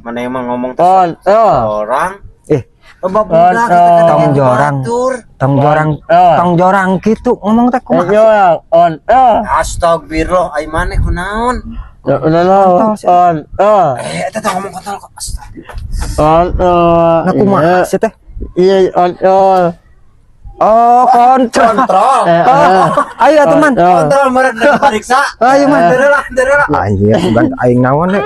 Mana emang ngomong orang? Tong jorang gitu ngomong teh kumaha? Astagfirullah, ai maneh kunaon? Eta teh ngomong kontol kok. Nah kumaha sih teh? Oh, kontrol. Ayo teman. Kontrol merek diperiksa. Ayo man. Deureulah. Anjir, bukan aing naon deh.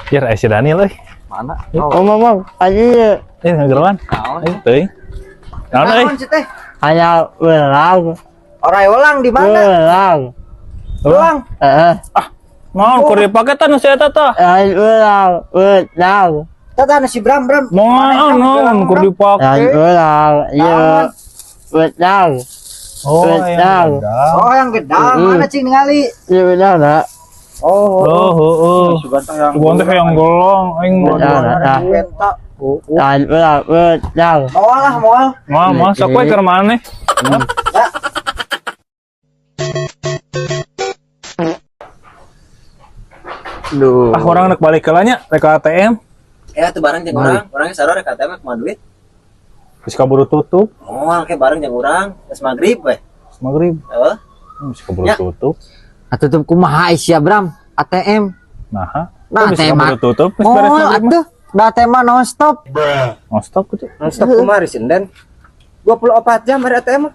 Jar si Daniel euy. Mana? Ngomong aja Ngageroan. Ayo teuing. Naon euy? hanya belang Orang di mana? Ulang. Naon keur dipaketan nu saya tata? belang Tata nasi Bram. Naon keur dipake? belang iya belang belang Oh, yang gedang. Mana cing ningali? iya belang nak Ganteng yang golong aing belang Moal sok we keur maneh. Orang rek balik heula nya rek ATM. Tuh bareng jeung urang, orangnya sarua rek ATM kumaha duit? Geus kaburu tutup. Moal ke bareng jeung urang, geus magrib we. Maghrib. Heeh. Geus kaburu tutup. Tutup kumaha isi Bram? ATM. Nah, ATM tutup geus Oh, beres maghrib. atuh. Da ATM non stop. Oh, stop gitu. Nonstop kumaha sinden? 24 jam hari ATM.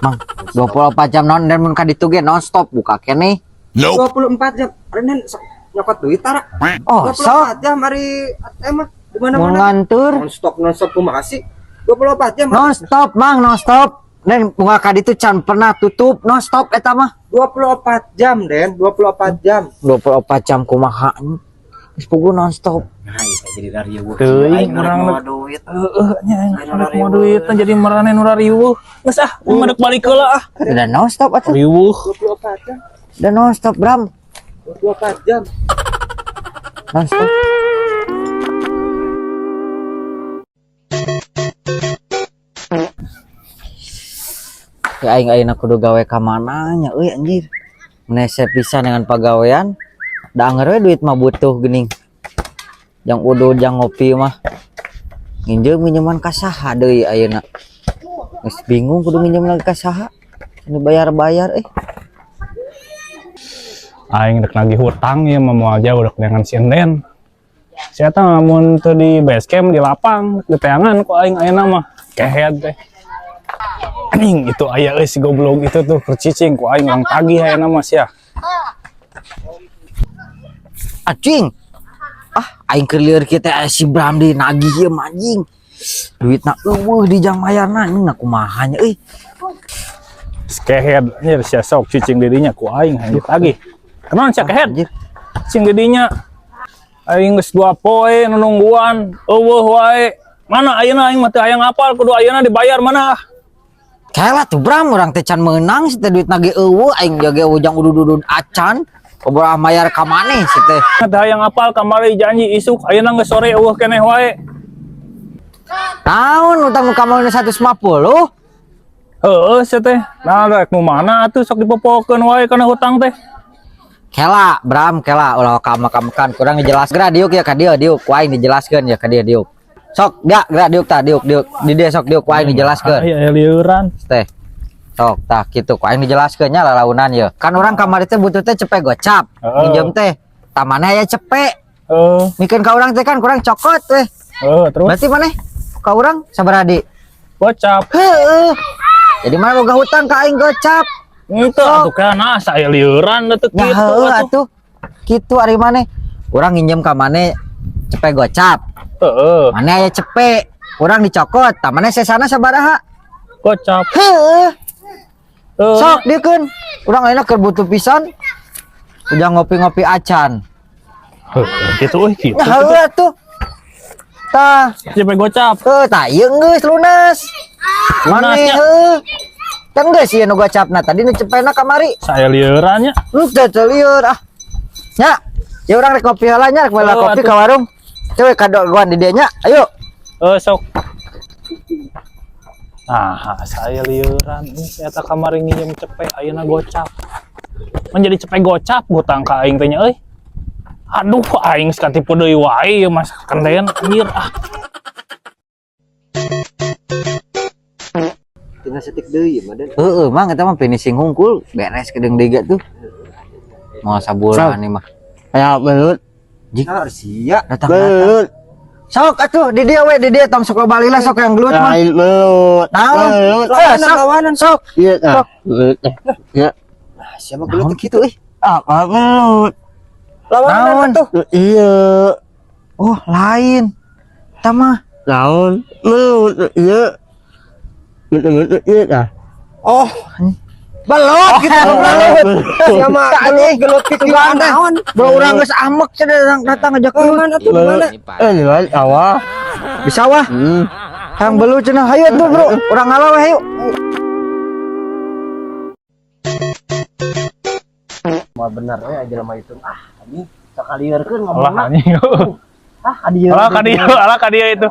Mang, 24 jam non dan mun ka ditu ge non stop buka kene. 24 jam. Renen nyokot duit tara. Oh, 24 jam hari ATM di mau mana-mana. ngantur. Non-stop kumaha sih? 24 jam. Non stop, Mang, non stop. Dan bunga ka ditu can pernah tutup non stop eta mah. 24 jam, Den. 24 jam. 24 jam kumaha. Geus pugu non stop. Nah, itu jadi dari riweuh. Teuing urang duit. nya anak mau duit jadi marane nu riweuh. Geus mendek balik heula Udah non stop atuh. Riweuh. 24 jam. Udah non stop, Bram. 24 jam. Non stop. Ya aing kudu gawe ka mana nya euy anjir. Menese pisan dengan pagawean. Da anger we duit mah butuh geuning. Jang udud jang ngopi mah. Nginjeum minjeman ka saha deui ayeuna. Geus bingung kudu minjem lagi ka saha. Anu bayar-bayar Aing rek nagih hutang ya mau aja udah dengan sinden. Saya teh lamun teu di base camp di lapang di teangan ku aing ayeuna mah kehead teh. Anjing itu aya euy si goblok itu tuh kercicing ku aing urang tagih ayeuna mah sia. Acing. Aing keur lieur kieu teh si Bram di nagih ieu anjing. Duitna eueuh di jang mayarna nya kumaha nya euy. Kehead nya sia sok cicing didinya ku aing hayang ditagih. Kenaon sia kehead? Cicing didinya aing geus 2 poe nungguan eueuh wae. Mana ayeuna aing mah teu hayang apal kudu ayeuna dibayar mana? Kaela tuh Bram urang teh can meunang si teh duitna ge eueuh aing jage ujang udud-udud acan. Kumaha mayar ka maneh si teh. Teu hayang apal kamari janji isuk ayeuna geus sore eueuh keneh wae. Naon utang ka maneh 150? Heeh sia teh. Nah rek nu mana atuh sok dipopokeun wae kana hutang teh. Kela Bram kela ulah kamakan kurang dijelaskeun geura diuk ya ka dieu diuk ku aing dijelaskeun ya ka dieu diuk. Sok geura diuk tah diuk di dieu sok diuk ku aing dijelaskeun. Aya lieuran. Teh. Sok tah kitu ku aing dijelaskeun nya lalaunan ye. Kan urang kamari teh butuh teh cepet gocap. Minjem teh. Tah maneh aya cepet. Mikeun ka urang teh kan kurang cokot teh. Terus Berarti maneh ka urang sabaraha di? gocap. Heueuh. Jadi mana boga hutang ka aing gocap. Itu atuh kana saya lieuran teh Ya kitu heueuh atuh. Kitu ari maneh. Urang nginjem ka maneh cepet gocap. Heeh. Maneh aya cepet. Urang dicokot. Tah maneh sesana sabaraha? Gocap. Heueuh. Sok dikeun. Urang ayeuna keur butuh pisan. Udah ngopi-ngopi acan. Heeh, kitu euy kitu. Ya heueuh atuh. Tah, Cepet gocap. tah ieu geus lunas. Maneh heueuh. Kan geus ieu nu gocapna tadi nu cepena kamari. Saya lieuran nya. Teu lieur ah. Nya, ya urang rek kopi heula nya rek bala kopi ka warung. Coba kadoan di dieu nya. Ayo. Sok. Nah, saya liuran ini saya tak kamari nginjem cepet ayeuna gocap. Menjadi cepet gocap hutang ka aing teh nya euy. Aduh aing sakatipu deui wae ieu mas kenden anjir ah. Tinggal setik deui mah dan. Mang eta mah finishing hungkul beres kedeng dega tuh. Mau sabulan nih mah. Ya belut. Harus sia. Datang. Belut. Sok atuh di dia we di dia tong sok balik lah sok yang gelut mah. Lain belut. Naon? Sok lawanan sok. Iya ah. Belut. Ya. Siapa gelut gitu euy. Apa belut? Naon? Iya. Oh, lain. Eta mah Naon? Belut. Iya. Belut iya ah. Oh. Belot gitu belot. Siapa gelut gitu naon? bro urang geus amek cenah datang ngajak gelut. Mana tuh mana? Di mana awal? Di sawah. Kang belu cenah hayu tuh bro. Urang ngalah we hayu. Mau bener we aja mah itu. Ah, ini sakalieureun Alah ngomongna. anjing. Ah, adieu. Alah kadia itu.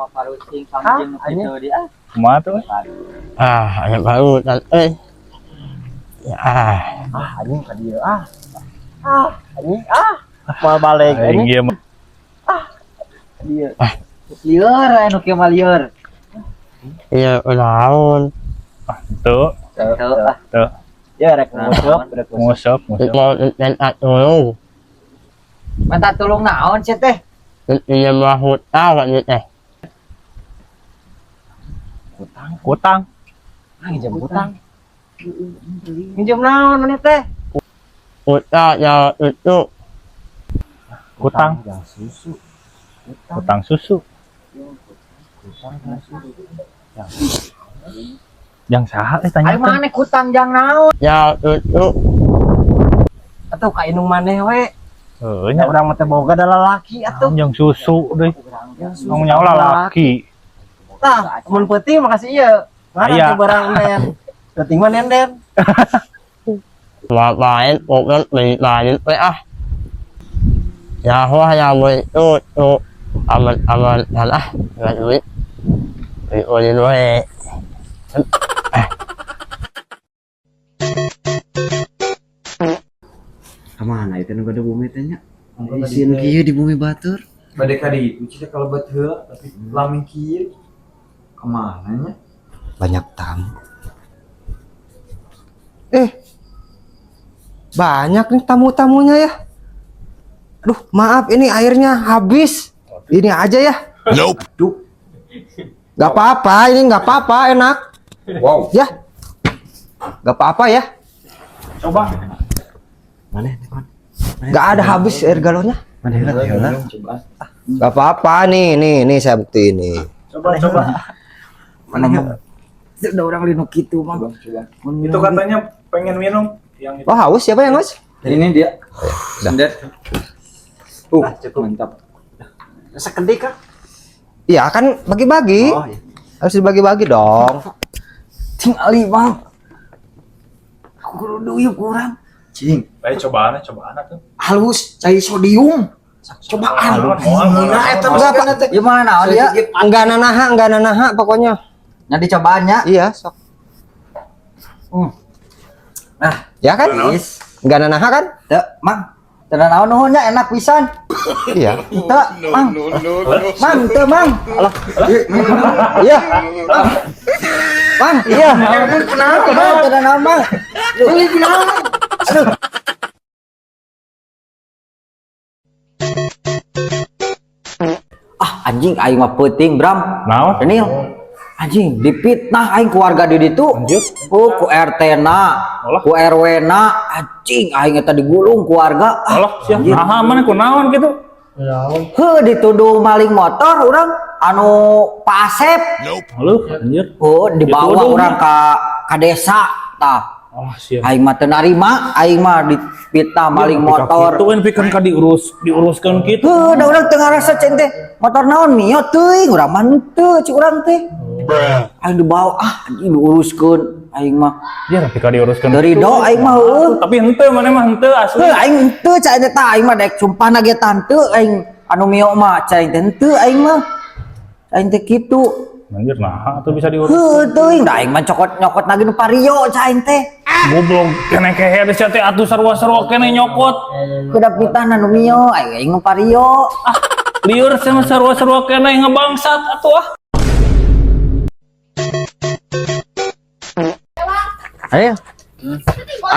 Kumaha tuh? Ah, ada baru Ah, anjing ka dieu ah. Ah, anjing ah. Mau balik Aing anjing. ieu mah. Dieu. Lieur anu kieu mah lieur. iya naon? Tuh, Tuh ah. tuh. Ya rek ngusuk, rek ngusuk. Ngusap. Mau dan atulung. Minta tolong naon sih teh? Iya mah hutang kan teh. Kutang. Nginjem utang. Nginjem naon maneh teh? Hutang ya itu Kutang. Yang susu. Kutang susu. Yang saha tanya. Ari maneh kutang jang naon? ya itu Atuh ka indung maneh we. Heuh Ya nya urang mah teh boga da lalaki atuh. yang susu deui. Ngomong nyawa lalaki. Tah, mun peuting makasih ieu. Aya. Mana teh barang nen. Peuting mah nenden. lain pokoknya lain ah ya hoa ya boleh itu aman lah nggak duit oleh duit Kamana itu nu gede bumi teh nya? Isin kieu di bumi batur. Bade kadi itu cita kalau buat heula tapi lami kieu kemana nya? Banyak tamu. Banyak nih tamu-tamunya ya. Aduh, maaf ini airnya habis. Ini aja ya. Nope. Duh. Gak apa-apa, ini gak apa-apa, enak. Wow. Ya. Gak apa-apa ya. Coba. Mana? Gak ada habis air galonnya. Mana? Coba. Gak apa-apa nih saya bukti ini. Coba. Mana? Udah orang linu gitu, Bang. Coba. Itu katanya pengen minum yang itu. Oh, haus siapa yang haus? Ini dia. Dah. Sender. Cukup mantap. Sekedip kah? Iya kan bagi-bagi. Oh, iya. Harus dibagi-bagi dong. Tingali bang. Aku kudu duit kurang. Cing. Baik cobaan tuh. Halus, cair sodium. Cobaan. Nah, eta berapa? Gimana naon dia? Enggak nanaha pokoknya. Nah dicobaannya. Iya, sok. Nah, Ya kan? Enggak nanaha kan? teu, Mang. Teu naon nuhunnya enak pisan. Iya. Teu, Mang. Mang, teu, Mang. Alah. Iya. Mang, iya. Kenapa, Mang? Teu naon, Mang. Beli naon? Aduh. Ah, anjing aing mah peuting, Bram. Naon? Denil. Anjing dipitnah aing keluarga di ditu. Oh, ku RT na, Alah. ku RW na, anjing aing eta digulung keluarga. Allah, siap. Nah, mana kunaon gitu? Heuh dituduh maling motor urang anu Pak Asep. Halo, anjir. Oh, dibawa Dituduh, urang ka desa tah. Oh, siap. Aing mah teu narima, aing mah dipitnah maling motor. Itu kan pikeun ka diuruskeun kitu. Heuh, da urang teu ngarasa cen teh. Motor naon mio teuing urang mah henteu ci urang teh. Aing dibawa anjing diuruskeun aing mah. Dia tapi ka diuruskeun. Dari do aing mah heueuh. Tapi henteu mana mah henteu asli. Heuh aing henteu ca eta aing mah daek sumpahna ge tante aing anu mio mah ca aing teh henteu aing mah. Aing teh kitu. Anjir, nah tuh bisa diurus. Teuing da aing mah nyokot lagi nu pario ca aing teh. Goblok, kene kehe teh teh atuh sarua-sarua kene nyokot. Kuda pitahna nu mio aing nu pario. Liur sama sarua-sarua kene ngebangsat atuh ah. Ayo.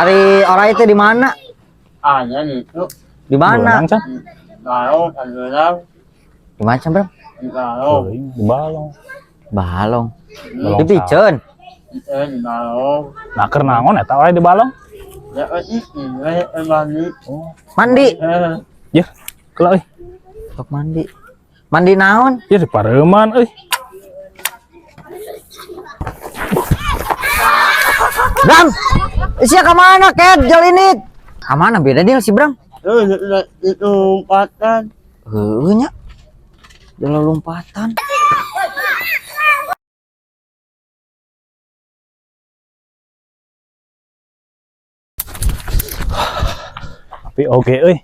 Ari orang itu di mana? Ada itu. Di mana? Balong, alhamdulillah. Di mana, Bro? Balong. Di balong. Balong. Balong Di piceun. Itu di balong. Nah, keur naon eta wae di balong? Ya ini mandi. Mandi. Ya, keula euy. Tok mandi. Mandi naon? Ya di pareuman euy. Bram. Sia ka mana, Ket? Jalinit. Ka mana beda dia si Bram? Itu lompatan. Heueuh nya. Jalan lompatan. Tapi oke euy.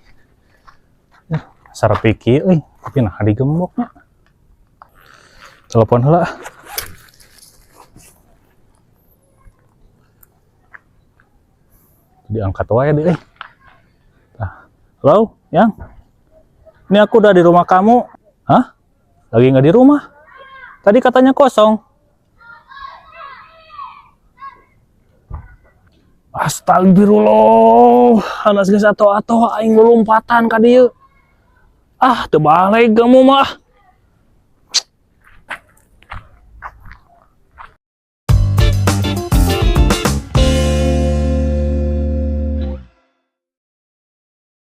Sarep pikir euy, tapi nah digemboknya. Telepon heula. Diangkat wae deh. Nah, halo, Yang. Ini aku udah di rumah kamu. Hah? Lagi nggak di rumah? Tadi katanya kosong. Astagfirullah, anak geus atoh-atoh aing lompatan ka dieu. Ah, teu balik kamu mah.